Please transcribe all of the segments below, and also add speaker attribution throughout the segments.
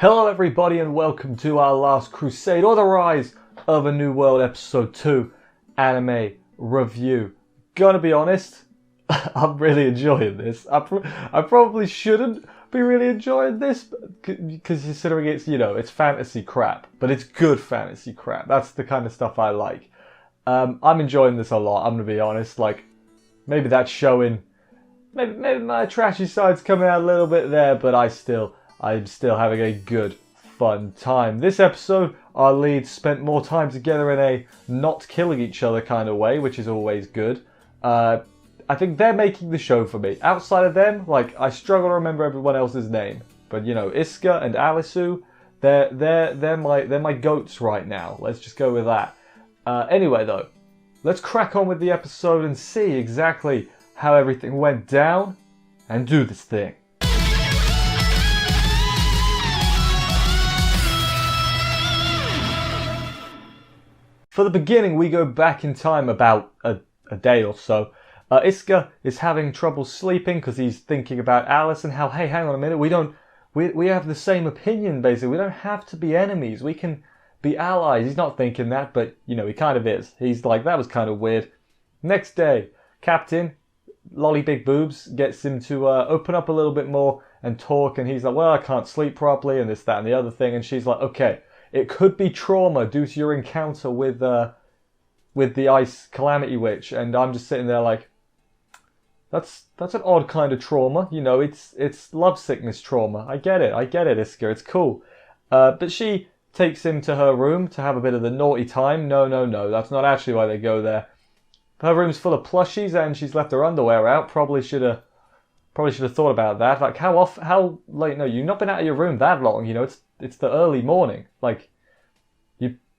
Speaker 1: Hello everybody and welcome to our last Crusade, or the Rise of a New World Episode 2 anime review. Gonna be honest, I'm really enjoying this. I probably shouldn't be really enjoying this, because considering it's, it's fantasy crap, but it's good fantasy crap. That's the kind of stuff I like. I'm enjoying this a lot, I'm gonna be honest. Maybe that's showing, maybe my trashy side's coming out a little bit there, but I'm still having a good, fun time. This episode, our leads spent more time together in a not killing each other kind of way, which is always good. I think they're making the show for me. Outside of them, I struggle to remember everyone else's name. But Iska and Alisu, they're my goats right now. Let's just go with that. Anyway though, let's crack on with the episode and see exactly how everything went down and do this thing. For the beginning, we go back in time about a day or so. Iska is having trouble sleeping because he's thinking about Alice and how, hey, hang on a minute, we have the same opinion, basically. We don't have to be enemies. We can be allies. He's not thinking that, but, he kind of is. He's like, that was kind of weird. Next day, Captain, Lolly Big Boobs, gets him to open up a little bit more and talk, and he's like, well, I can't sleep properly, and this, that, and the other thing, and she's like, okay. It could be trauma due to your encounter with the Ice Calamity Witch, and I'm just sitting there like, that's an odd kind of trauma, it's lovesickness trauma. I get it, Iska, it's cool. But she takes him to her room to have a bit of the naughty time. No, that's not actually why they go there. Her room's full of plushies, and she's left her underwear out. Probably should have thought about that. Like, how late? No, you've not been out of your room that long. It's the early morning.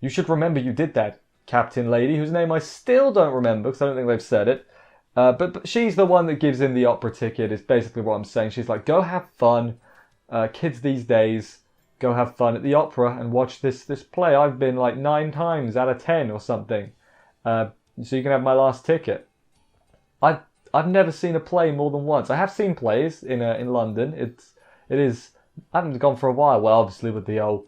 Speaker 1: You should remember you did that, Captain Lady, whose name I still don't remember because I don't think they've said it. But she's the one that gives him the opera ticket. Is basically what I'm saying. She's like, go have fun, kids these days. Go have fun at the opera and watch this play. I've been 9 times out of 10 or something. So you can have my last ticket. I've never seen a play more than once. I have seen plays in London. It is. I haven't gone for a while. Well, obviously with the old,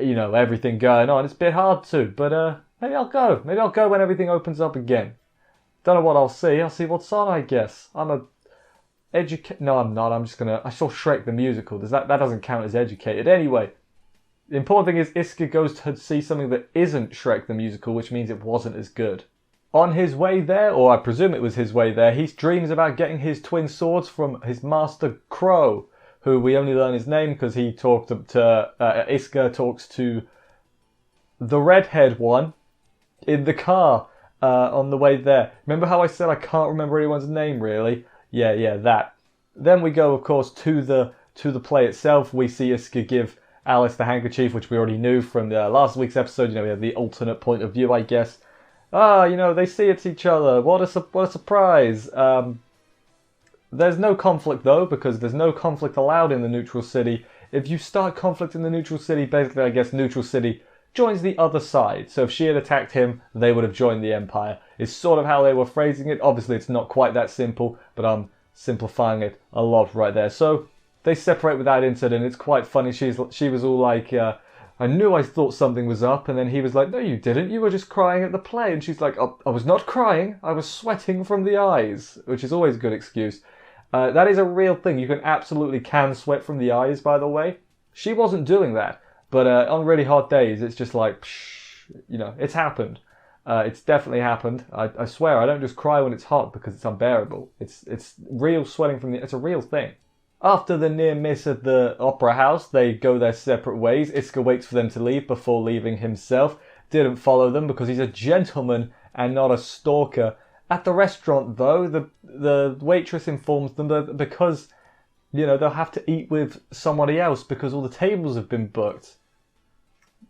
Speaker 1: everything going on, it's a bit hard to. But maybe I'll go. Maybe I'll go when everything opens up again. Don't know what I'll see. I'll see what's on, I guess. I'm a No, I'm not. I saw Shrek the musical. That doesn't count as educated. Anyway, the important thing is Iska goes to see something that isn't Shrek the musical, which means it wasn't as good. On his way there, or I presume it was his way there, he dreams about getting his twin swords from his master Crow, who we only learn his name because he talked to Iska talks to the redhead one in the car on the way there. Remember how I said I can't remember anyone's name really? Yeah, that. Then we go, of course, to the play itself. We see Iska give Alice the handkerchief, which we already knew from last week's episode. We have the alternate point of view, I guess. They see it's each other. What a surprise. There's no conflict though, because there's no conflict allowed in the neutral city. If you start conflict in the neutral city, basically I guess neutral city joins the other side. So if she had attacked him, they would have joined the Empire. It's sort of how they were phrasing it. Obviously it's not quite that simple, but I'm simplifying it a lot right there. So they separate without incident. It's quite funny. She was all like, I knew I thought something was up, and then he was like, no you didn't, you were just crying at the play. And she's like, oh, I was not crying, I was sweating from the eyes, which is always a good excuse. That is a real thing. You can sweat from the eyes, by the way. She wasn't doing that, but on really hot days, it's just like, it's happened. It's definitely happened. I swear, I don't just cry when it's hot because it's unbearable. It's real sweating it's a real thing. After the near miss at the opera house, they go their separate ways. Iska waits for them to leave before leaving himself. Didn't follow them because he's a gentleman and not a stalker. At the restaurant, though, the waitress informs them that because, they'll have to eat with somebody else because all the tables have been booked.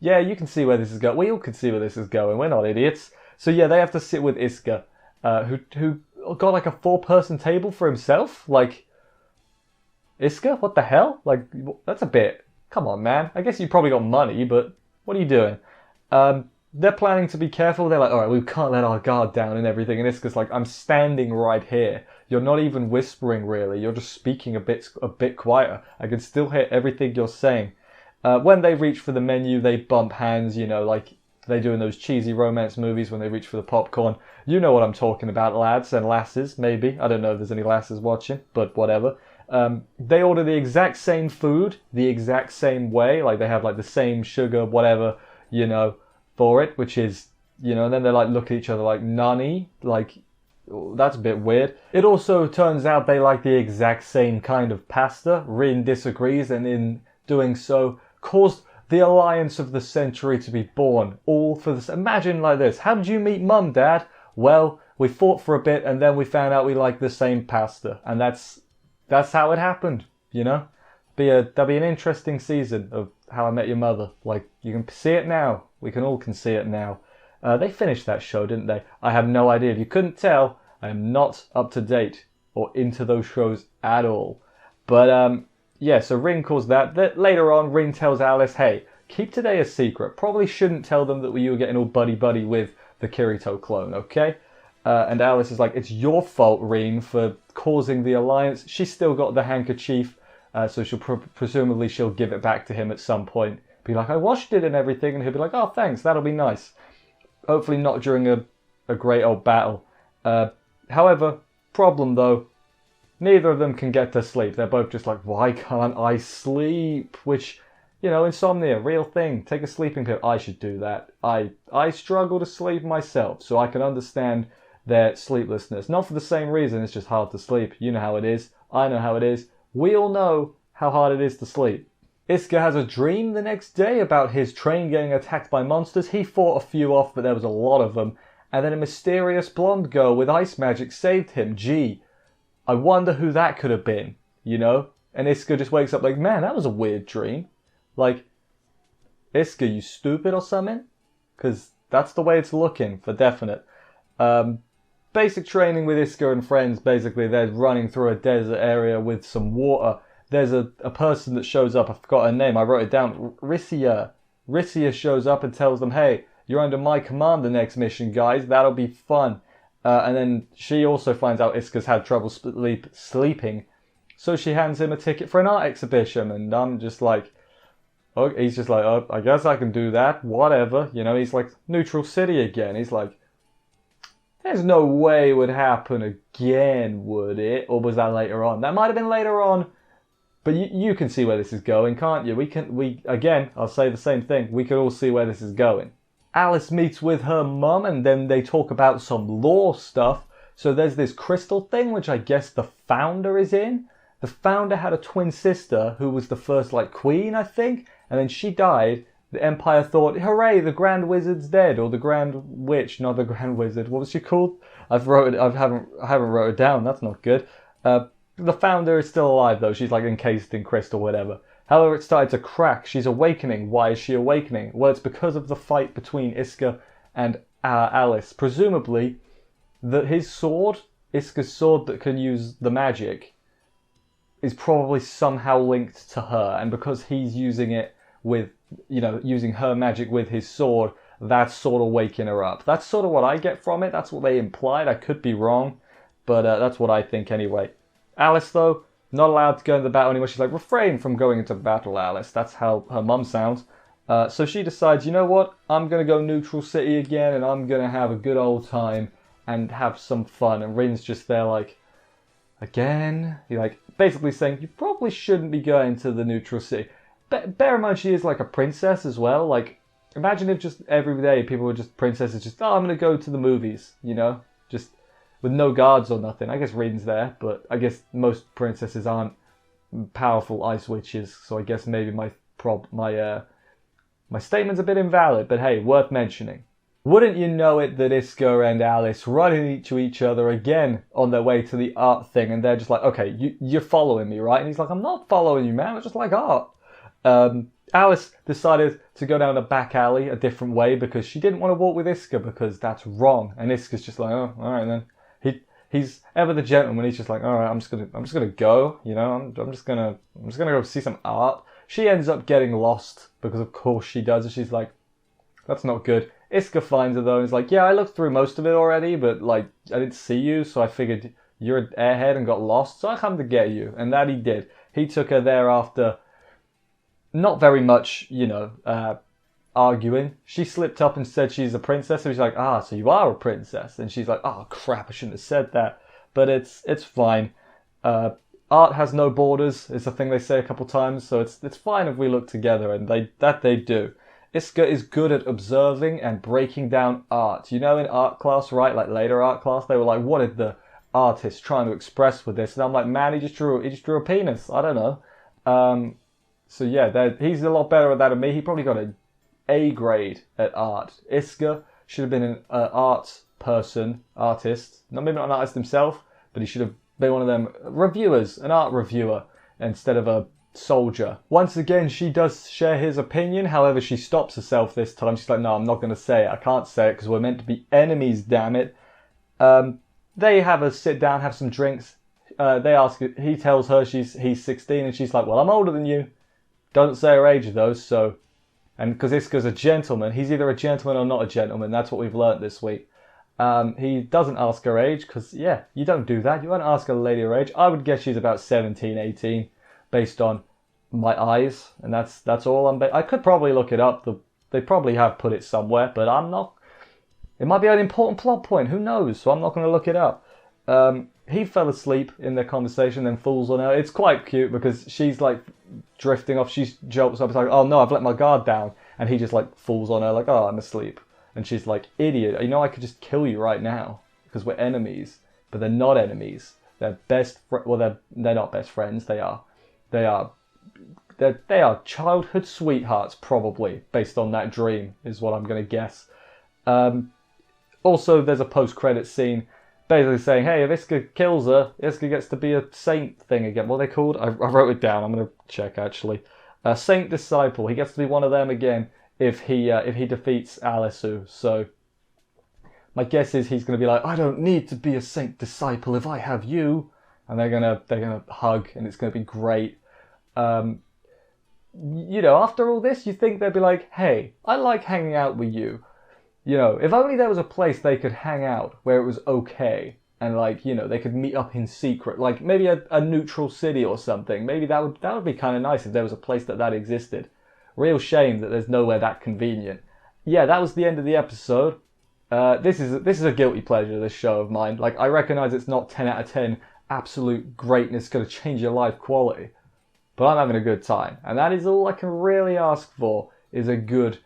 Speaker 1: Yeah, you can see where this is going. We all can see where this is going. We're not idiots. So yeah, they have to sit with Iska, who got a 4-person table for himself. Iska, what the hell? That's a bit... Come on, man. I guess you probably got money, but what are you doing? They're planning to be careful. They're like, all right, we can't let our guard down and everything. And Iska's like, I'm standing right here. You're not even whispering, really. You're just speaking a bit quieter. I can still hear everything you're saying. When they reach for the menu, they bump hands, like they do in those cheesy romance movies when they reach for the popcorn. You know what I'm talking about, lads and lasses, maybe. I don't know if there's any lasses watching, but whatever. They order the exact same food, the exact same way. Like they have like the same sugar, whatever, for it, which is, and then they like look at each other like, nani? Like, that's a bit weird. It also turns out they like the exact same kind of pasta. Rin disagrees, and in doing so, caused the alliance of the century to be born. All for this. Imagine like this. How did you meet Mum, Dad? Well, we fought for a bit, and then we found out we liked the same pasta. And that's how it happened, That'll be an interesting season of How I Met Your Mother. Like, you can see it now. We can see it now. They finished that show, didn't they? I have no idea. If you couldn't tell, I am not up to date or into those shows at all. But, yeah, so Rin calls that. Later on, Rin tells Alice, hey, keep today a secret. Probably shouldn't tell them that you were getting all buddy-buddy with the Kirito clone, okay? And Alice is like, it's your fault, Rin, for causing the alliance. She's still got the handkerchief, so presumably she'll give it back to him at some point. Be like, I washed it and everything, and he'll be like, oh, thanks, that'll be nice. Hopefully not during a great old battle. However, problem though, neither of them can get to sleep. They're both just like, why can't I sleep? Which, insomnia, real thing. Take a sleeping pill. I should do that. I struggle to sleep myself, so I can understand their sleeplessness. Not for the same reason, it's just hard to sleep. You know how it is. I know how it is. We all know how hard it is to sleep. Iska has a dream the next day about his train getting attacked by monsters. He fought a few off, but there was a lot of them. And then a mysterious blonde girl with ice magic saved him. Gee, I wonder who that could have been, And Iska just wakes up like, man, that was a weird dream. Like, Iska, you stupid or something? Because that's the way it's looking, for definite. Basic training with Iska and friends, basically, they're running through a desert area with some water. There's a person that shows up, I forgot her name, I wrote it down, Rissia. Rissia shows up and tells them, hey, you're under my command the next mission, guys, that'll be fun. And then she also finds out Iska's had trouble sleeping, so she hands him a ticket for an art exhibition, and I'm just like, oh, he's just like, oh, I guess I can do that, whatever, he's like, neutral city again, he's like, there's no way it would happen again, would it? Or was that later on? That might have been later on. But you can see where this is going, can't you? Again, I'll say the same thing. We can all see where this is going. Alice meets with her mum, and then they talk about some lore stuff. So there's this crystal thing, which I guess the founder is in. The founder had a twin sister who was the first, queen, I think. And then she died. The Empire thought, hooray, the Grand Wizard's dead. Or the Grand Witch, not the Grand Wizard. What was she called? I haven't wrote it down. That's not good. The founder is still alive, though. She's, encased in crystal, whatever. However, it started to crack. She's awakening. Why is she awakening? Well, it's because of the fight between Iska and Alice. Presumably, his sword, Iska's sword that can use the magic, is probably somehow linked to her. And because he's using it with, using her magic with his sword, that's sort of waking her up. That's sort of what I get from it. That's what they implied. I could be wrong, but that's what I think anyway. Alice, though, not allowed to go into the battle anymore. She's like, refrain from going into battle, Alice. That's how her mum sounds. So she decides, you know what? I'm going to go neutral city again, and I'm going to have a good old time and have some fun. And Rin's just there like, again? He's basically saying, you probably shouldn't be going to the neutral city. Bear in mind, she is like a princess as well. Imagine if just every day people were just princesses, just, oh, I'm going to go to the movies, just with no guards or nothing. I guess Rin's there, but I guess most princesses aren't powerful ice witches, so I guess maybe my statement's a bit invalid, but hey, worth mentioning. Wouldn't you know it that Iska and Alice run into each other again on their way to the art thing, and they're just like, okay, you're following me, right? And he's like, I'm not following you, man, I just like art. Alice decided to go down a back alley a different way because she didn't want to walk with Iska because that's wrong. And Iska's just like, oh, all right then. He's ever the gentleman. He's just like, all right, I'm just gonna go. I'm just gonna go see some art. She ends up getting lost because of course she does. And she's like, that's not good. Iska finds her though and is like, yeah, I looked through most of it already, but I didn't see you, so I figured you're an airhead and got lost, so I come to get you. And that he did. He took her there after not very much, arguing. She slipped up and said she's a princess, so he's like, so you are a princess. And she's like, oh crap, I shouldn't have said that. But it's fine. Art has no borders, is a thing they say a couple times, so it's fine if we look together, and they do. Iska is good at observing and breaking down art. In art class, right, like later art class, they were like, what did the artist trying to express with this? And I'm like, man, he just drew a penis. I don't know. So yeah, he's a lot better at that than me. He probably got an A grade at art. Iska should have been an artist. Maybe not an artist himself, but he should have been one of them reviewers, an art reviewer, instead of a soldier. Once again, she does share his opinion. However, she stops herself this time. She's like, no, I'm not going to say it. I can't say it because we're meant to be enemies, damn it. They have a sit down, have some drinks. He tells her he's 16, and she's like, well, I'm older than you. Doesn't say her age though, so... And because Iska's a gentleman, he's either a gentleman or not a gentleman. That's what we've learnt this week. He doesn't ask her age, because, yeah, you don't do that. You won't ask a lady her age. I would guess she's about 17, 18, based on my eyes. And that's all I could probably look it up. They probably have put it somewhere, but I'm not... It might be an important plot point. Who knows? So I'm not going to look it up. He fell asleep in their conversation, then falls on her. It's quite cute because she's like drifting off. She jumps up. It's like, oh no, I've let my guard down. And he just like falls on her like, oh, I'm asleep. And she's like, idiot, I could just kill you right now because we're enemies. But they're not enemies. They're they're not best friends. They are childhood sweethearts, probably, based on that dream, is what I'm going to guess. Also, there's a post-credit scene basically saying, hey, if Iska kills her, Iska gets to be a saint thing again. What are they called? I wrote it down. I'm going to check, actually. A saint disciple. He gets to be one of them again if he defeats Alisu. So my guess is he's going to be like, I don't need to be a saint disciple if I have you. And they're gonna hug, and it's going to be great. After all this, you think they'd be like, hey, I like hanging out with you. If only there was a place they could hang out where it was okay, and they could meet up in secret, like maybe a neutral city or something. Maybe that would be kind of nice if there was a place that existed. Real shame that there's nowhere that convenient. Yeah, that was the end of the episode. This is a guilty pleasure, this show of mine. Like, I recognise it's not 10 out of 10 absolute greatness, going to change your life quality, but I'm having a good time, and that is all I can really ask for, is a good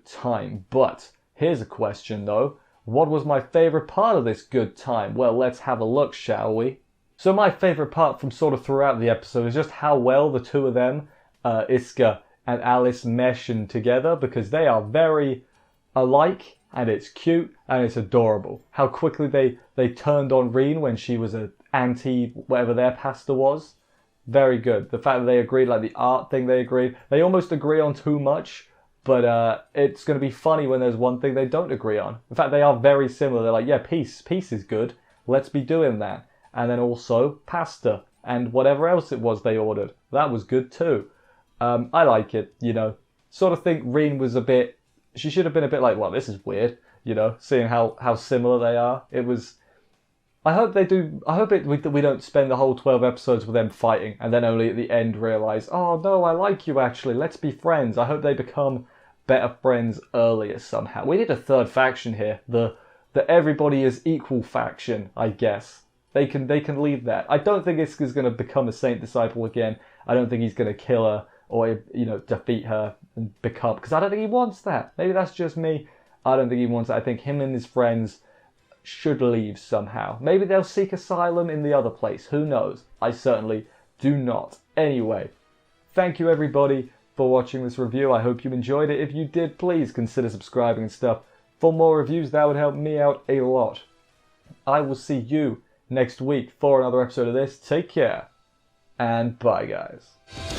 Speaker 1: time. But here's a question though. What was my favourite part of this good time? Well, let's have a look, shall we? So my favourite part from sort of throughout the episode is just how well the two of them, Iska and Alice, mesh together, because they are very alike, and it's cute, and it's adorable. How quickly they turned on Reen when she was an anti whatever their pastor was. Very good. The fact that they agreed, like the art thing they agreed. They almost agree on too much, but it's going to be funny when there's one thing they don't agree on. In fact, they are very similar. They're like, yeah, peace is good. Let's be doing that. And then also pasta and whatever else it was they ordered. That was good too. I like it, Sort of think Reen was she should have been a bit like, well, this is weird, seeing how similar they are. It was... I hope we don't spend the whole 12 episodes with them fighting and then only at the end realise, oh no, I like you actually, let's be friends. I hope they become better friends earlier somehow. We need a third faction here, the everybody is equal faction, I guess. They can leave that. I don't think Iska's going to become a saint disciple again. I don't think he's going to kill her or, defeat her and become... Because I don't think he wants that. Maybe that's just me. I don't think he wants that. I think him and his friends should leave somehow. Maybe they'll seek asylum in the other place. Who knows? I certainly do not. Anyway, thank you everybody for watching this review. I hope you enjoyed it. If you did, please consider subscribing and stuff. For more reviews, that would help me out a lot. I will see you next week for another episode of this. Take care, and bye guys.